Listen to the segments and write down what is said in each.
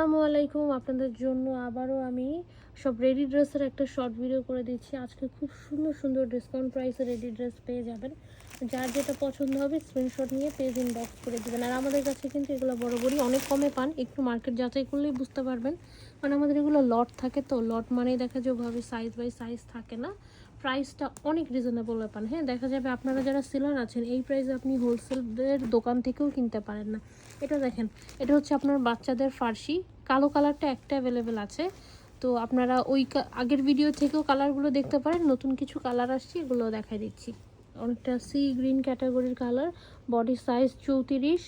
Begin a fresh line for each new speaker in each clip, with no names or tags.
আসসালামু আলাইকুম। আপনাদের জন্য আবারও আমি সব রেডি ড্রেসের একটা শর্ট ভিডিও করে দিচ্ছি। আজকে খুব সুন্দর সুন্দর ডিসকাউন্ট প্রাইসে রেডি ড্রেস পেয়ে যাবেন। যার যেটা পছন্দ হবে স্ক্রিনশট নিয়ে পেজ ইনবক্স করে দেবেন। আর আমাদের কাছে কিন্তু এগুলো বরাবরই অনেক কমে পান, একটু মার্কেট যাচাই করলেই বুঝতে পারবেন। কারণ আমাদের এগুলো লট থাকে, তো লট মানেই দেখা যায় ওভাবে সাইজ বাই সাইজ থাকে না, প্রাইসটা অনেক রিজনেবল পান। হ্যাঁ, দেখা যাবে আপনারা যারা সেলার আছেন এই প্রাইসে আপনি হোলসেলের দোকান থেকেও কিনতে পারেন না। এটা দেখেন, এটা হচ্ছে আপনার বাচ্চাদের ফার্সি, কালো কালারটা একটা অ্যাভেলেবেল আছে। তো আপনারা ওই আগের ভিডিও থেকেও কালারগুলো দেখতে পারেন, নতুন কিছু কালার আসছে এগুলো দেখাই দিচ্ছি। অনেকটা সি গ্রিন ক্যাটাগরির কালার, বডি সাইজ 34,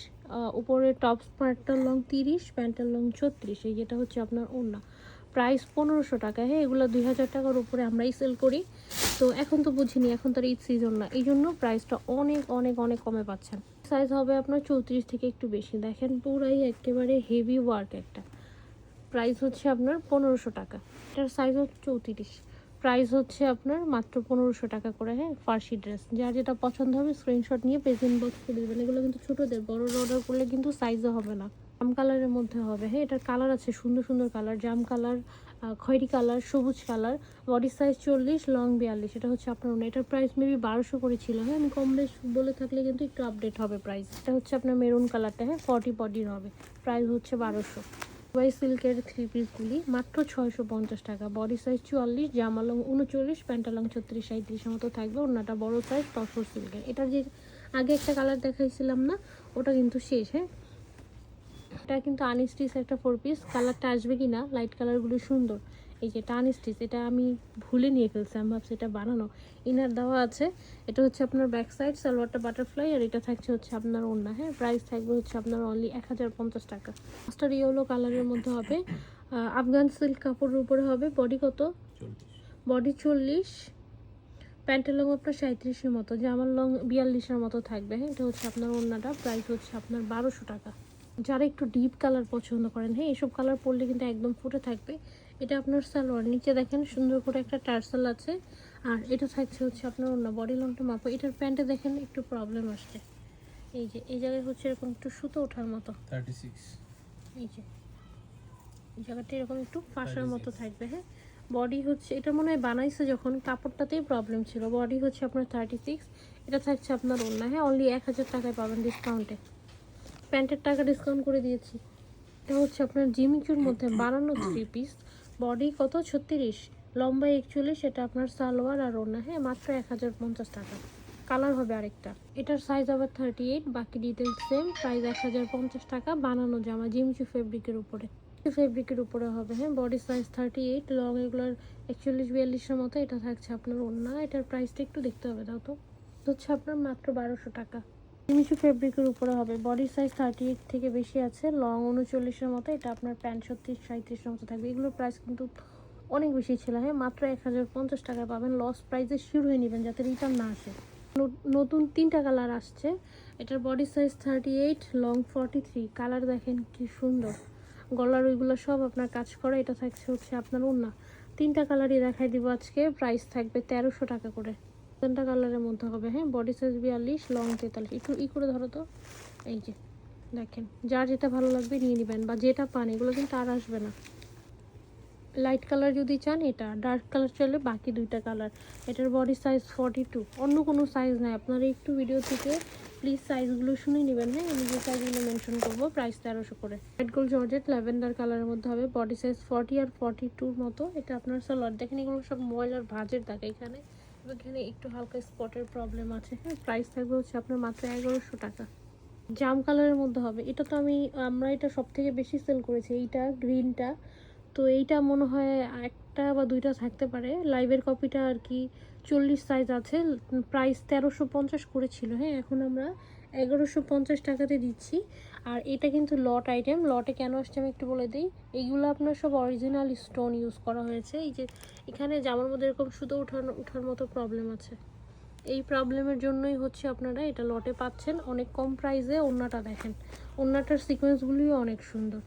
উপরে টপস পার্টটার লং 30, প্যান্টের লং 36। এই যেটা হচ্ছে আপনার ওড়না, প্রাইস 1500 টাকা। হ্যাঁ, এগুলো 2000 টাকার উপরে আমরাই সেল করি। তো এখন তো বুঝিনি, এখন তো ঈদ সিজন না, এই জন্য প্রাইসটা অনেক অনেক অনেক কমে পাচ্ছেন। সাইজ হবে আপনার 34 থেকে একটু বেশি। দেখেন পুরাই একেবারে হেভি ওয়ার্ক একটা। প্রাইস হচ্ছে আপনার 1500 টাকা। এটার সাইজ হচ্ছে 34, প্রাইস হচ্ছে আপনার মাত্র 1500 টাকা করে। হ্যাঁ, ফার্সি ড্রেস যার যেটা পছন্দ হবে স্ক্রিনশট নিয়ে পেজ ইনবক্স করে দেবেন। এগুলো কিন্তু ছোটোদের, বড় অর্ডার করলে কিন্তু সাইজও হবে না। জাম কালারের মধ্যে হবে। হ্যাঁ, এটার কালার আছে সুন্দর সুন্দর কালার, জাম কালার, খয়েরি কালার, সবুজ কালার। Body size 40, long 42। এটা হচ্ছে আপনার ওড়না। এটার প্রাইস মেবি 1200 করে ছিল। হ্যাঁ, আমি কম বেশ বলে থাকলে কিন্তু একটু আপডেট হবে প্রাইস। এটা হচ্ছে আপনার মেরুন কালারটা। হ্যাঁ, 40 বডির হবে, প্রাইস হচ্ছে 1200। দুবাই সিল্কের 3 পিসগুলি মাত্র 650 টাকা। বডি সাইজ 44, জামা লং 39, প্যান্টা লং 36 37 মতো থাকবে। ওড়নাটা বড় সাইজ, তসর সিল্কের। এটা যে আগে একটা কালার দেখাইছিলাম না, ওটা কিন্তু শেষ। হ্যাঁ, এটা কিন্তু আনস্টিচ একটা 4 পিস। কালারটা আসবে কি না, লাইট কালারগুলো সুন্দর। এই যে এটা আনস্টিচ, এটা আমি ভুলে নিয়ে ফেলছি, আমি ভাবছি এটা বানানো। ইনার দেওয়া আছে। এটা হচ্ছে আপনার ব্যাক সাইড, সালোয়ারটা বাটারফ্লাই, আর এটা থাকছে হচ্ছে আপনার ওড়না। হ্যাঁ, প্রাইস থাকবে হচ্ছে আপনার অনলি 1050 টাকা। মাস্টার ইয়েলো কালারের মধ্যে হবে, আফগান সিল্ক কাপড়ের উপরে হবে। বডি কত? বডি 40, প্যান্টের লং আপনার 37-এর মতো, জামার লং 42-এর মতো থাকবে। হ্যাঁ, এটা হচ্ছে আপনার ওড়নাটা, প্রাইস হচ্ছে আপনার 1200 টাকা। যারা একটু ডিপ কালার পছন্দ করেন, হ্যাঁ এসব কালার পরলে কিন্তু একদম ফুটে থাকবে। এটা আপনার সালোয়ার, নিচে দেখেন সুন্দর করে একটা টার্সেল আছে। আর এটা থাকছে হচ্ছে আপনার ওড়না। বডি লংটা মাপো। এটার প্যান্টে দেখেন একটু প্রবলেম আসছে, এই যে এই জায়গায় হচ্ছে এরকম একটু সুতো ওঠার মতো 36। এই যে এই জায়গাটা এরকম একটু ফাঁসার মতো থাকবে। হ্যাঁ, বডি হচ্ছে, এটা মনে হয় বানাইছে যখন কাপড়টাতেই প্রবলেম ছিল। বডি হচ্ছে আপনার 36, এটা থাকছে আপনার ওড়না। হ্যাঁ, অনলি 1000 টাকায় পাবেন ডিসকাউন্টে। প্যান্টের টাকা ডিসকাউন্ট করে দিয়েছি। এটা হচ্ছে আপনার জিমিচুর মধ্যে বানানো 3 পিস। বডি কত? 36, লম্বা 41। এটা আপনার সালোয়ার আর ওড়না। হ্যাঁ, মাত্র 1050 টাকা। কালার হবে আরেকটা। এটার সাইজ আবার 38, বাকি ডিটেলস সেম। প্রাইস 1050 টাকা। বানানো জামা, জিমিচু ফেব্রিকের উপরে, ফেব্রিকের উপরে হবে। হ্যাঁ, বডি সাইজ 38, লং এগুলোর 41-42-এর মতো। এটা থাকছে আপনার ওড়না। এটার প্রাইসটা একটু দেখতে হবে, দাও তো। হচ্ছে আপনার মাত্র 1200 টাকা। মিশু ফেব্রিকের উপরে হবে। বডি সাইজ 38 থেকে বেশি আছে, লং 39-এর মতো। এটা আপনার প্যান্ট 36-37-এর মতো থাকবে। এগুলোর প্রাইস কিন্তু অনেক বেশি ছিল। হ্যাঁ, মাত্র 1050 টাকায় পাবেন। লস প্রাইসে শিওর হয়ে নেবেন যাতে রিটার্ন না আসে। নতুন 3টা কালার আসছে। এটার বডি সাইজ 38, লং 43। কালার দেখেন কি সুন্দর, গলার ওইগুলো সব আপনার কাজ করা। এটা থাকছে হচ্ছে আপনার ওড়না। 3টা কালারই দেখাই দিব আজকে। প্রাইস থাকবে 1300 টাকা করে। 3টা কালারের মধ্যে হবে। হ্যাঁ, বডি সাইজ 42, লং 43। একটু করে ধরো তো। এই যে দেখেন, যার যেটা ভালো লাগবে নিয়ে নেবেন, বা যেটা পান এগুলো কিন্তু আর আসবে না। লাইট কালার যদি চান, এটা ডার্ক কালার চলে। বাকি 2টা কালার। এটার বডি সাইজ 42, অন্য কোনো সাইজ নাই। আপনারা একটু ভিডিও থেকে প্লিজ সাইজগুলো শুনে নেবেন। হ্যাঁ, আমি যে সাইজগুলো মেনশন করবো। প্রাইস 1300 করে। হোয়াইট গোল্ড জর্জেট ল্যাভেন্ডার কালারের মধ্যে হবে। বডি সাইজ 40 আর 42-র মতো। এটা আপনার সালোয়ার। দেখেন এগুলো সব ময়লার ভাঁজের দাগ এখানে, এখানে একটু হালকা স্পটের প্রবলেম আছে। হ্যাঁ, প্রাইস থাকবে হচ্ছে আপনার মাত্র 1100 টাকা। জাম কালারের মধ্যে হবে। এটা তো আমরা এটা সব থেকে বেশি সেল করেছি, এইটা গ্রিনটা। তো এইটা মনে হয় একটা বা 2টা থাকতে পারে। লাইভের কপিটা আর কি 40 সাইজ আছে। প্রাইস 1350 করেছিল। হ্যাঁ, এখন আমরা 1150 টাকাতে দিচ্ছি। আর এটা কিন্তু লট আইটেম। লটে কেন আসছে আমি একটু বলে দিই। এইগুলো আপনার সব অরিজিনাল স্টোন ইউজ করা হয়েছে। এই যে এখানে জামার মধ্যে এরকম সুতো ওঠার মতো প্রবলেম আছে। এই প্রবলেমের জন্যই হচ্ছে আপনারা এটা লটে পাচ্ছেন অনেক কম প্রাইসে। ওড়নাটা দেখেন, ওড়নাটার সিকোয়েন্সগুলিও অনেক সুন্দর।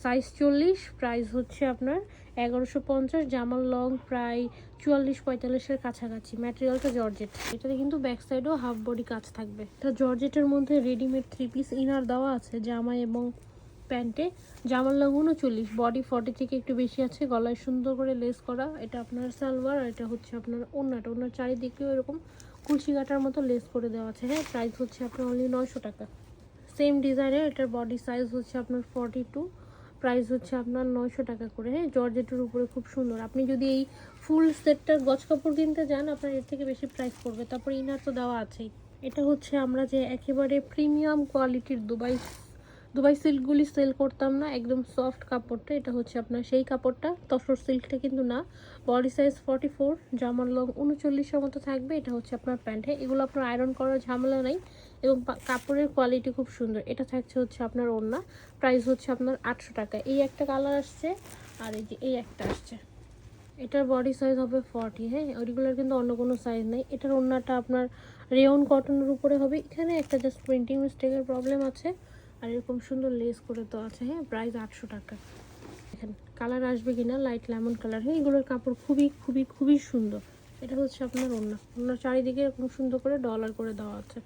সাইজ 40, প্রাইস হচ্ছে আপনার 1150। জামার লং প্রায় 44-45-এর কাছাকাছি। ম্যাটেরিয়ালটা জর্জেট। এটাতে কিন্তু ব্যাক সাইডেও হাফ বডি কাজ থাকবে। এটা জর্জেটের মধ্যে রেডিমেড 3 পিস ইনার দেওয়া আছে জামা এবং প্যান্টে, জামার লং 39, বডি 40 থেকে একটু বেশি আছে, গলায় সুন্দর করে লেস করা। এটা আপনার সালোয়ার, আর এটা হচ্ছে আপনার ওড়নাটা। ওড়নার চারিদিকেও এরকম কুলসি কাটার মতো লেস করে দেওয়া আছে। হ্যাঁ, প্রাইস হচ্ছে আপনার অনলি 900 টাকা। সেম ডিজাইনের এটার বডি সাইজ হচ্ছে আপনার 42, প্রাইস হচ্ছে আপনার 900 টাকা করে। হ্যাঁ, জর্জেটের উপরে খুব সুন্দর। আপনি যদি এই ফুল সেটটার গজ কাপড় কিনতে যান, আপনার এর থেকে বেশি প্রাইস পড়বে। তারপর ইনার তো দেওয়া আছেই। এটা হচ্ছে আমরা যে একেবারে প্রিমিয়াম কোয়ালিটির দুবাই সিল্কগুলি সেল করতাম না, একদম সফট কাপড়টা, এটা হচ্ছে আপনার সেই কাপড়টা। তসর সিল্কটা কিন্তু না। বডি সাইজ 44, জামার লং 39-এর মতো থাকবে। এটা হচ্ছে আপনার প্যান্ট। হ্যাঁ, এগুলো আপনার আয়রন করার ঝামেলা নেই এবং কাপড়ের কোয়ালিটি খুব সুন্দর। এটা থাকছে হচ্ছে আপনার ওড়না, প্রাইস হচ্ছে আপনার 800 টাকা। এই একটা কালার আসছে, আর এই যে এই একটা আসছে, এটার বডি সাইজ হবে 40। হ্যাঁ, ওইগুলোর কিন্তু অন্য কোনো সাইজ নেই। এটার ওড়নাটা আপনার রেয়ন কটনের উপরে হবে। এখানে একটা জাস্ট প্রিন্টিং মিস্টেকের প্রবলেম আছে, আর এরকম সুন্দর লেস করে তো আছে। হ্যাঁ, প্রাইস 800 টাকা। দেখেন কালার আসবে কিনা, লাইট লেমন কালার। হ্যাঁ, এগুলোর কাপড় খুবই খুবই খুবই সুন্দর। এটা হচ্ছে আপনার ওড়নার চারিদিকে এরকম সুন্দর করে ডলার করে দেওয়া আছে।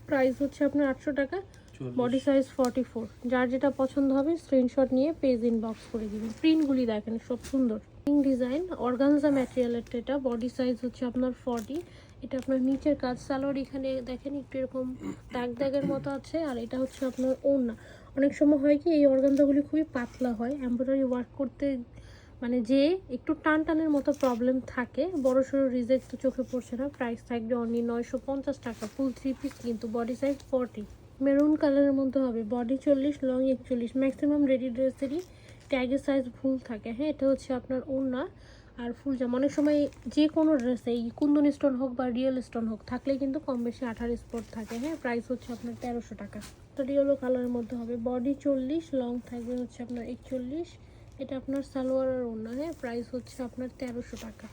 প্রাইস হচ্ছে আপনার 800 টাকা। Body size 44। যার যেটা পছন্দ হবে স্ক্রিনশট নিয়ে পেজ ইনবক্স করে দিবেন। প্রিন্টগুলি দেখেন সব সুন্দর, ডিজাইন অর্গানজা ম্যাটেরিয়ালের। এটা বডি সাইজ হচ্ছে আপনার 40। এটা আপনার নিচের কাজ, সালোয়ার এখানে দেখেন একটু এরকম দাগ দাগের মতো আছে, আর এটা হচ্ছে আপনার ওড়না। অনেক সময় হয় কি এই অর্গানজাগুলি খুবই পাতলা হয়, এমব্রয়ডারি ওয়ার্ক করতে মানে যে একটু টান টানের মতো প্রবলেম থাকে, বড় সড়ো রিজেক্ট তো চোখে পড়ছে না। প্রাইস থাকবে অনলি 950 টাকা। ফুল 3 পিস কিন্তু, বডি সাইজ 40। মেরুন কালারের মধ্যে হবে, বডি 40, লং 41। ম্যাক্সিমাম রেডি ড্রেসেরই ট্যাগের সাইজ ফুল থাকে। হ্যাঁ, এটা হচ্ছে আপনার ওড়না আর ফুল জামা। অনেক সময় যে কোনো ড্রেসে এই কুন্দন স্টোন হোক বা রিয়েল স্টোন হোক থাকলে কিন্তু কম বেশি 18 স্পট থাকে। হ্যাঁ, প্রাইস হচ্ছে আপনার 1300 টাকা। তো ইয়েলো কালারের মধ্যে হবে, বডি 40, লং থাকবে হচ্ছে আপনার 41। এটা আপনার সালোয়ার আর ওড়না। হ্যাঁ, প্রাইস হচ্ছে আপনার 1300 টাকা।